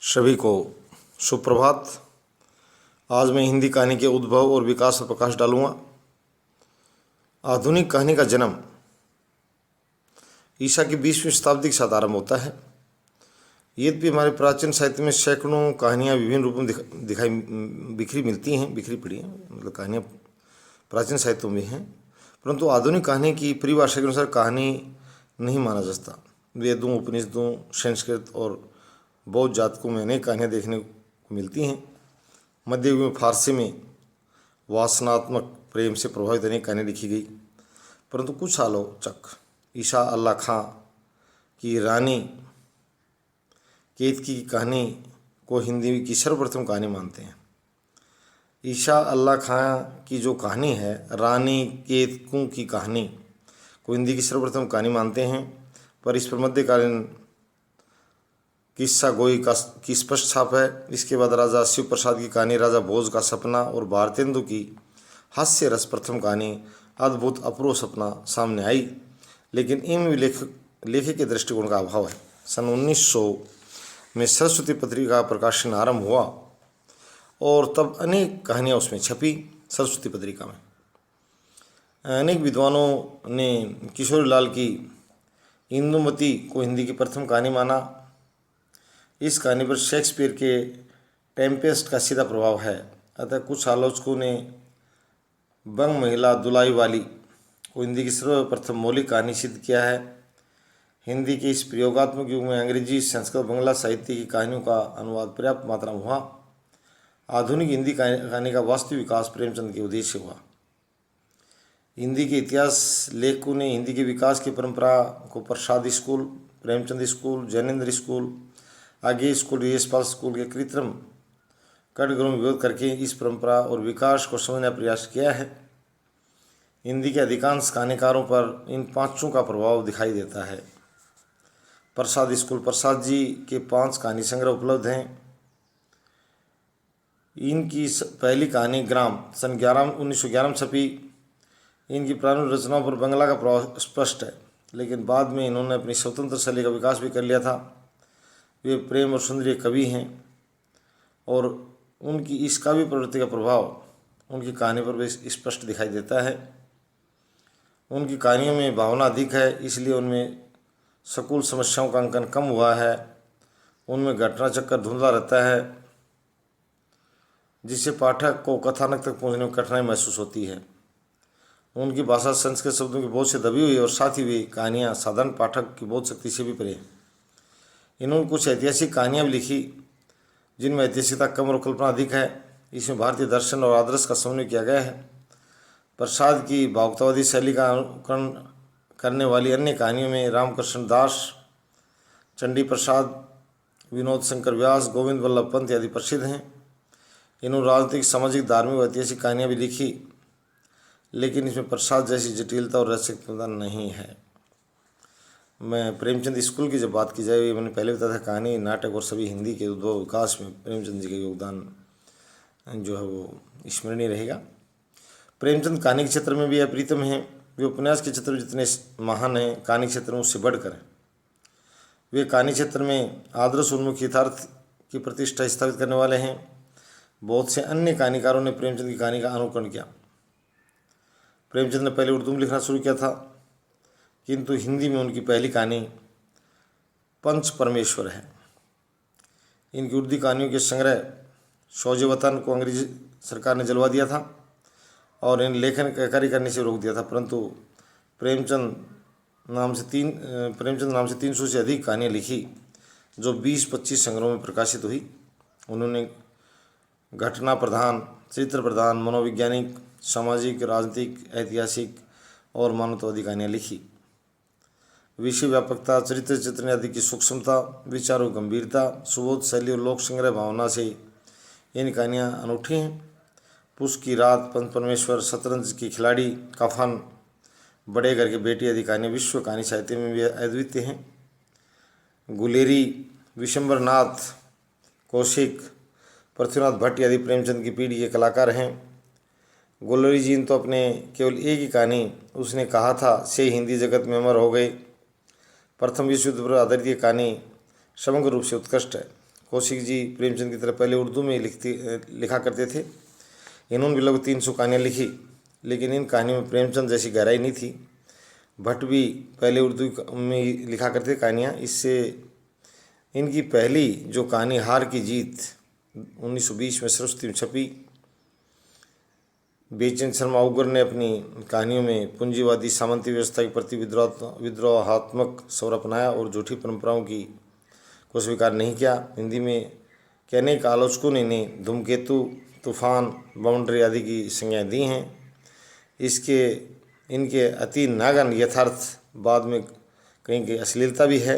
सभी को सुप्रभात। आज मैं हिंदी कहानी के उद्भव और विकास पर प्रकाश डालूंगा। आधुनिक कहानी का जन्म ईसा की 20वीं शताब्दी के साथ आरंभ होता है। यद्यपि हमारे प्राचीन साहित्य में सैकड़ों कहानियाँ विभिन्न रूपों में बिखरी पड़ी हैं, मतलब कहानियाँ प्राचीन साहित्यों में हैं, परंतु आधुनिक कहानी की परिभाषा के अनुसार कहानी नहीं माना जाता। वेदों, उपनिषदों, संस्कृत और बौद्ध जातकों में अनेक कहानियाँ देखने को मिलती हैं। मध्य युग में फारसी में वासनात्मक प्रेम से प्रभावित अनेक कहानियाँ लिखी गई, परंतु कुछ आलोचक ईसा अल्लाह खां की रानी केतकी की कहानी को हिंदी की सर्वप्रथम कहानी मानते हैं। ईसा अल्लाह खां की जो कहानी है, रानी केतकू की कहानी को हिंदी की सर्वप्रथम कहानी मानते हैं, पर इस पर मध्यकालीन किस्सा गोई की स्पष्ट छाप है। इसके बाद राजा शिव प्रसाद की कहानी राजा भोज का सपना और भारतेंदु की हास्य रस प्रथम कहानी अद्भुत अपूर्व सपना सामने आई, लेकिन इनमें लेखक के दृष्टिकोण का अभाव है। सन 1900 में सरस्वती पत्रिका का प्रकाशन आरंभ हुआ और तब अनेक कहानियाँ उसमें छपी। सरस्वती पत्रिका में अनेक विद्वानों ने किशोरीलाल की इंदुमती को हिंदी की प्रथम कहानी माना। इस कहानी पर शेक्सपियर के टेम्पेस्ट का सीधा प्रभाव है। अतः कुछ आलोचकों ने बंग महिला दुलाई वाली को हिंदी की सर्वप्रथम मौलिक कहानी सिद्ध किया है। हिंदी के इस प्रयोगात्मक युग में अंग्रेजी, संस्कृत, बंगला साहित्य की कहानियों का अनुवाद पर्याप्त मात्रा में हुआ। आधुनिक हिंदी कहानी का वास्तविक विकास प्रेमचंद के उद्देश्य से हुआ। हिंदी के इतिहास लेखकों ने हिंदी के विकास की परंपरा को Prasad school, Premchand school, Jainendra school, आगे स्कूल, यशपाल स्कूल के कृत्रिम कटघरों में विरोध करके इस परंपरा और विकास को समझने का प्रयास किया है। हिंदी के अधिकांश कहानीकारों पर इन पांचों का प्रभाव दिखाई देता है। प्रसाद स्कूल, प्रसाद जी के 5 कहानी संग्रह उपलब्ध हैं। इनकी पहली कहानी ग्राम सन 1911 में छपी। इनकी प्रारंभिक रचनाओं पर बंगला का प्रभाव स्पष्ट है, लेकिन बाद में इन्होंने अपनी स्वतंत्र शैली का विकास भी कर लिया था। वे प्रेम और सुंदरी कवि हैं और उनकी इस काव्य प्रवृत्ति का प्रभाव उनकी कहानी पर भी स्पष्ट दिखाई देता है। उनकी कहानियों में भावना अधिक है, इसलिए उनमें सकूल समस्याओं का अंकन कम हुआ है। उनमें घटना चक्कर धुंधला रहता है, जिससे पाठक को कथानक तक पहुंचने में कठिनाई महसूस होती है। उनकी भाषा संस्कृत शब्दों की बोझ से दबी हुई और साथ ही वे कहानियाँ साधारण पाठक की बोध शक्ति से भी परे। इन्होंने कुछ ऐतिहासिक कहानियाँ भी लिखी, जिनमें ऐतिहासिकता कम और कल्पना अधिक है। इसमें भारतीय दर्शन और आदर्श का समन्वय किया गया है। प्रसाद की भावुकतावादी शैली का अनुकरण करने वाली अन्य कहानियों में रामकृष्ण दास, चंडी प्रसाद, विनोद शंकर व्यास, गोविंद वल्लभ पंत आदि प्रसिद्ध हैं। इन्होंने राजनीतिक, सामाजिक, धार्मिक और ऐतिहासिक कहानियाँ भी लिखी, लेकिन इसमें प्रसाद जैसी जटिलता और रसिकता नहीं है। मैं प्रेमचंद स्कूल की जब बात की जाए, मैंने पहले बताया था, कहानी, नाटक और सभी हिंदी के उद्भव विकास में प्रेमचंद जी का योगदान जो है वो स्मरणीय रहेगा। प्रेमचंद कहानी के क्षेत्र में भी अप्रीतम हैं। वे उपन्यास के क्षेत्र में जितने महान हैं, कहानी क्षेत्र में उससे बढ़कर हैं। वे कहानी क्षेत्र में आदर्श उन्मुख यथार्थ की प्रतिष्ठा स्थापित करने वाले हैं। बहुत से अन्य कहानीकारों ने प्रेमचंद की कहानी का अनुकरण किया। प्रेमचंद ने पहले उर्दू में लिखना शुरू किया था, किंतु हिंदी में उनकी पहली कहानी पंच परमेश्वर है। इनकी उर्दू कहानियों के संग्रह शौज वतन को अंग्रेजी सरकार ने जलवा दिया था और इन लेखन कार्य करने से रोक दिया था, परंतु प्रेमचंद नाम से 300 से अधिक कहानियाँ लिखी, जो 20-25 संग्रहों में प्रकाशित हुई। उन्होंने घटना प्रधान, चरित्र प्रधान, मनोवैज्ञानिक, सामाजिक, राजनीतिक, ऐतिहासिक और मानवतावादी कहानियाँ लिखी। विषय व्यापकता, चरित्र चित्रण आदि की सूक्ष्मता, विचारों गंभीरता, सुबोध शैली और लोक संग्रह भावना से इन कहानियाँ अनूठी हैं। पुष्प की रात, पंच परमेश्वर, शतरंज की खिलाड़ी, कफन, बड़े घर के बेटी आदि कहानियाँ विश्व कहानी साहित्य में भी अद्वितीय हैं। गुलेरी, विशंबर नाथ कौशिक, पृथ्वीनाथ भट्ट आदि प्रेमचंद की पीढ़ी के कलाकार हैं। गुलेरी जी ने तो अपने केवल एक ही कहानी, उसने कहा था, से हिंदी जगत में अमर हो गए। प्रथम विश्व युद्ध पर आधारित ये कहानी समग्र रूप से उत्कृष्ट है। कौशिक जी प्रेमचंद की तरह पहले उर्दू में लिखा करते थे। इन्होंने भी लगभग 300 कहानियाँ लिखी, लेकिन इन कहानियों में प्रेमचंद जैसी गहराई नहीं थी। भट्ट भी पहले उर्दू में लिखा करते कहानियाँ। इससे इनकी पहली जो कहानी हार की जीत 1920 में सरस्वती में छपी। बेचैन शर्मा उगर ने अपनी कहानियों में पूंजीवादी सामंती व्यवस्था के प्रति विद्रोहात्मक स्वर अपनाया और झूठी परंपराओं को स्वीकार नहीं किया। हिंदी में के अनेक आलोचकों ने इन्हें धूमकेतु, तूफान, बाउंड्री आदि की संज्ञाएँ दी हैं। इनके अति नागन यथार्थ बाद में कहीं की अश्लीलता भी है।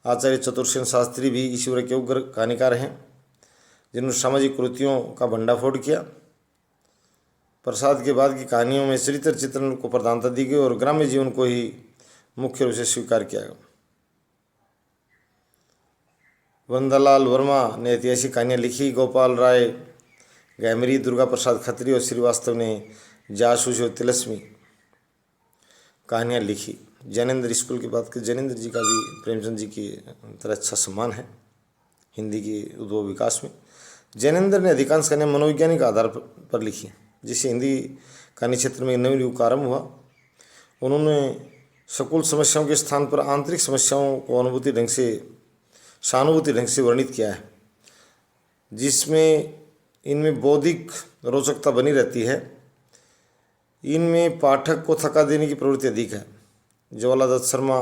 आचार्य चतुर्सेन शास्त्री भी ईश्वर के उग्र कहानीकार हैं, जिन्होंने सामाजिक कुरीतियों का भंडाफोड़ किया। प्रसाद के बाद की कहानियों में चरित्र चित्रण को प्रधानता दी गई और ग्राम्य जीवन को ही मुख्य रूप से स्वीकार किया गया। वंदालाल वर्मा ने ऐतिहासिक कहानियाँ लिखी। गोपाल राय गैमरी, दुर्गा प्रसाद खत्री और श्रीवास्तव ने जासूसी और तिलस्मी कहानियाँ लिखी। जैनेन्द्र स्कूल की बात करें, जैनेन्द्र जी का भी प्रेमचंद जी की तरह अच्छा सम्मान है हिंदी के उद्भव विकास में। जैनेन्द्र ने अधिकांश कहानियाँ मनोवैज्ञानिक आधार पर लिखी, जिससे हिंदी कहानी क्षेत्र में नवीन युग का आरंभ हुआ। उन्होंने सकूल समस्याओं के स्थान पर आंतरिक समस्याओं को सहानुभूति ढंग से वर्णित किया है, जिसमें इनमें बौद्धिक रोचकता बनी रहती है। इनमें पाठक को थका देने की प्रवृत्ति अधिक है। ज्वाला दत्त शर्मा,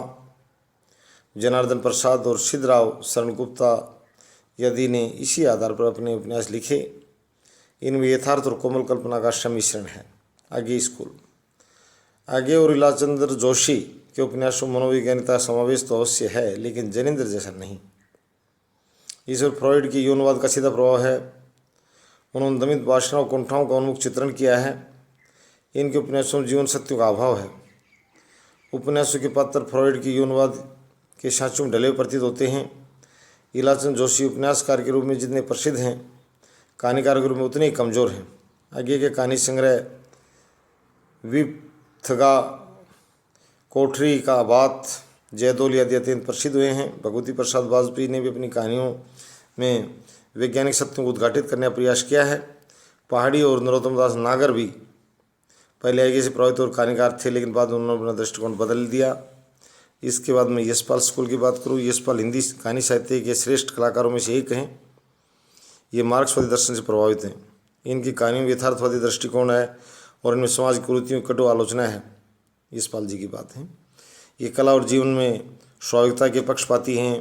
जनार्दन प्रसाद और सिद्धराव शरण गुप्ता यदि ने इसी आधार पर अपने उपन्यास लिखे। इनमें यथार्थ और कोमल कल्पना का सम्मिश्रण है। आगे और इलाचंद्र जोशी के उपन्यासों मनोवैज्ञानिकता समावेश तो अवश्य है, लेकिन जैनेन्द्र जैसा नहीं। इस और फ्रॉइड की यौनवाद का सीधा प्रभाव है। उन्होंने दमित वासना और कुंठाओं का उन्मुख चित्रण किया है। इनके उपन्यासों में जीवन सत्यों का अभाव है। उपन्यासों के पात्र फ्रॉइड की यौनवाद के सांचों में ढले हुए प्रतीत होते हैं। इलाचंद जोशी उपन्यासकार के रूप में जितने प्रसिद्ध हैं, कहानीकार के रूप में उतने ही कमज़ोर हैं। आगे के कहानी संग्रह विपथगा, कोठरी का बात, जयदोल आदि अत्यंत प्रसिद्ध हुए हैं। भगवती प्रसाद वाजपेयी ने भी अपनी कहानियों में वैज्ञानिक सत्यों को उद्घाटित करने का प्रयास किया है। पहाड़ी और नरोत्तम दास नागर भी पहले आगे से प्रभावित और कहानीकार थे, लेकिन बाद में उन्होंने अपना दृष्टिकोण बदल दिया। इसके बाद मैं यशपाल स्कूल की बात करूँ। यशपाल हिंदी कहानी साहित्य के श्रेष्ठ कलाकारों में से एक हैं। ये मार्क्सवादी दर्शन से प्रभावित हैं। इनकी कहानियों में यथार्थवादी दृष्टिकोण है और इनमें समाज की कुरीतियों की कटु आलोचना है। यशपाल जी की बात है। ये कला और जीवन में स्वाभाविकता के पक्षपाती हैं।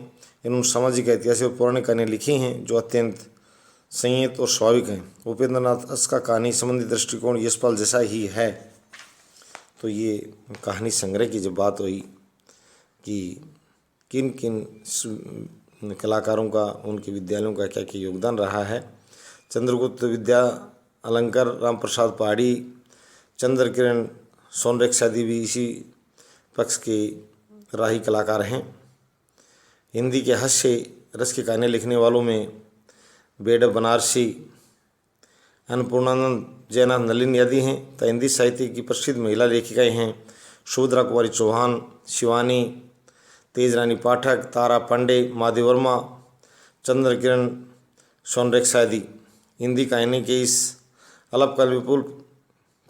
इन्होंने सामाजिक, ऐतिहासिक और पौराणिक कहानियाँ लिखी हैं जो अत्यंत संयत और स्वाभाविक हैं। उपेंद्र नाथ अस का कहानी संबंधी दृष्टिकोण यशपाल जैसा ही है। तो ये कहानी संग्रह की जब बात हुई कि किन किन कलाकारों का, उनके विद्यालयों का क्या क्या योगदान रहा है। चंद्रगुप्त विद्या अलंकार, राम प्रसाद पहाड़ी, चंद्र किरण, सोनरेखा आदि भी इसी पक्ष के राही कलाकार हैं। हिंदी के हास्य रस की कहानियाँ लिखने वालों में बेड बनारसी, अन्नपूर्णानंद, जयनाथ नलिन आदि हैं। तो हिंदी साहित्य की प्रसिद्ध महिला लेखिकाएँ हैं सुभद्रा कुमारी चौहान, शिवानी, तेज रानी पाठक, तारा पांडे, माधवी वर्मा, चंद्र किरण, सोनरेखा आदि। हिंदी कहानी के इस अल्पकाल विपुल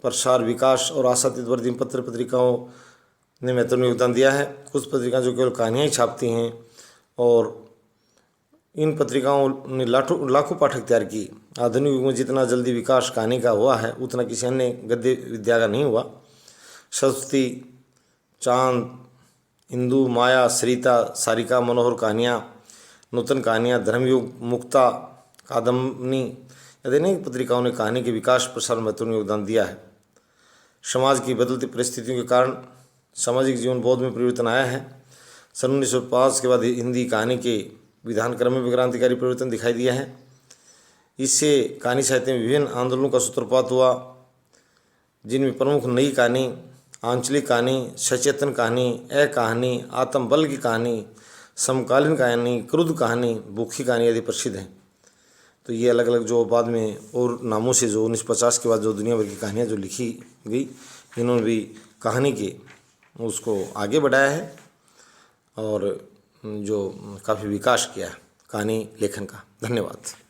प्रसार, विकास और आशातीत पत्र पत्रिकाओं ने महत्वपूर्ण योगदान दिया है। कुछ पत्रिकाएं जो केवल कहानियाँ ही छापती हैं और इन पत्रिकाओं ने लाखों पाठक तैयार किए। आधुनिक युग में जितना जल्दी विकास कहानी का हुआ है, उतना किसी अन्य गद्य विद्या का नहीं हुआ। सरस्वती, चांद, इंदु, माया, सरिता, सारिका, मनोहर कहानियाँ, नूतन कहानियाँ, धर्मयुग, मुक्ता, कादम्बनी आदि अनेक पत्रिकाओं ने कहानी के विकास प्रसार में महत्वपूर्ण योगदान दिया है। समाज की बदलती परिस्थितियों के कारण सामाजिक जीवन बोध में परिवर्तन आया है। सन 1905 के बाद हिंदी कहानी के विधान क्रम में क्रांतिकारी परिवर्तन दिखाई दिया है। इससे कहानी साहित्य में विभिन्न आंदोलनों का सूत्रपात हुआ, जिनमें प्रमुख नई कहानी, आंचलिक कहानी, सचेतन कहानी, कहानी, आत्मबल की कहानी, समकालीन कहानी, क्रुद्ध कहानी, भूखी कहानी आदि प्रसिद्ध हैं। तो ये अलग अलग जो बाद में और नामों से जो 1950 के बाद जो दुनिया भर की कहानियाँ जो लिखी गई, इन्होंने भी कहानी के उसको आगे बढ़ाया है और जो काफ़ी विकास किया है। कहानी लेखन का। धन्यवाद।